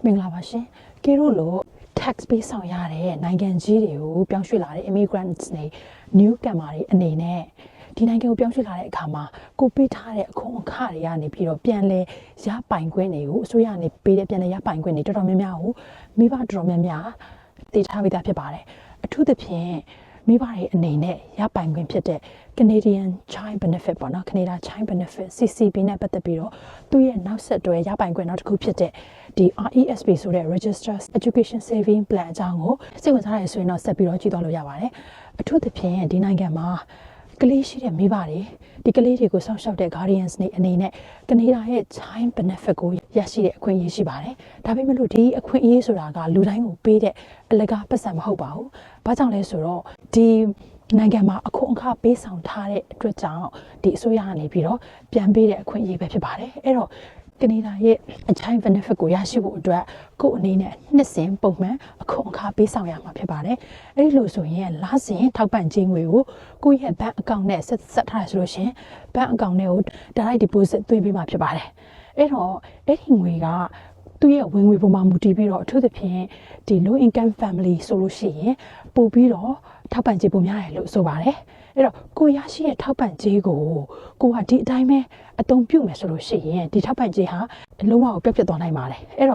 မင်္ဂလာပါရှင်ကေရိုလို tax ပေးဆောင်ရတဲ့နိုင်ငံကြီးတွေကိုပြောင်းရွှေ့လာတဲ့ immigrants တွေ new comer တွေအနေနဲ့ဒီနိုင်ငံကိုပြောင်းရွှေ့လာတဲ့အခါမှာကိုပေးထားတဲ့အခွန်အခတွေကနေပြီးတော့ပြန်လဲရပိုင်ခွင့်တွေကိုအစိုးရကနေပေးတဲ့ပြန်လဲရပိုင်ခွင့်တွေတော်တော်များများကိုမိဘတော်တော်များများတည်ထားပြီးသားဖြစ်ပါတယ်အထူးသဖြင့်မိဘတွေအနေနဲ့ရပိုင်ခွင့်ဖြစ်တဲ့ Canadian Child Benefit ပေါ့နော် Canada Child Benefit CCB နဲ့ပတ်သက်ပြီးတော့သူ့ရဲ့နောက်ဆက်တွဲရပိုင်ခွင့်နောက်တစ်ခုဖြစ်တဲ့ဒီ RESP ဆိုတဲ့ Registered Education Saving Plan အကြောင်းကိုစိတ်ဝင်စားရဆိုရင်တော့ဆက်ပြီးတော့ကြည့်သွားလို့ရပါတယ်အထူးသဖြင့်ဒီနိုင်ငံမှာကလေးရှိတဲ့မိဘတွေဒီကလေးတွေကိုစောင့်ရှောက်တဲ့ guardians တွေအနေနဲ့ကနေဒါရဲ့ child benefit ကိုရရှိတဲ့အခွင့်အရေးရှိပါတယ်ဒါပေမဲ့လို့ဒီအခွင့်အရေးဆိုတာကလူတိုင်းကိုပေးတဲ့အလကားပတ်စံမဟုတ်ပါဘူးဘာကြောင့်လဲဆိုတော့ဒီနိုင်ငံမှာအခွန်အခပေးဆောင်ထားတဲ့အတွက်ကြောင့်ဒီအစိုးရကနေပြီးတော့ပြန်ပေးတဲ့အခွင့်အရေးပဲဖြစ်ပါတယ်အဲ့တော့ကနေဒါရဲ့ child benefit ကိုရရှိဖို့အတွက်ကိုယ့်အနေနဲ့နှစ်စဉ်ပုံမှန်အခွန်အခပေးဆောင်ရမှာဖြစ်ပါတယ်။အဲဒီလိုဆိုရင်လစဉ်ထောက်ပံ့ခြင်းငွေကိုကိုယ့်ရဲ့ bank account နဲ့ဆက်ထားရဆိုလို့ရှိရင် bank account နဲ့ကို direct deposit သွင်းပေးမှာဖြစ်ပါတယ်။အဲ့တော့အဲ့ဒီငွေကသူ့ရဲ့ဝင်ငွေပုံမှာမူတည်ပြီးတော့အထူးသဖြင့်ဒီ low income family ဆိုလို့ရှိရင်ပို့ပြီးတော့ထောက်ပံ့ခြင်းပုံများတယ်လို့ဆိုပါတယ်။အဲ့တော့ကိုရရှိတဲ့ထောက်ပံ့ခြင်းကိုကိုကဒီအတိုင်းပဲအသုံးပြုမယ်ဆိုလို့ရှိရင်ဒီထောက်ပံ့ခြင်းဟာလုံးဝကိုပြတ်ပြတ်သွားနိုင်ပါတယ်အဲ့တော့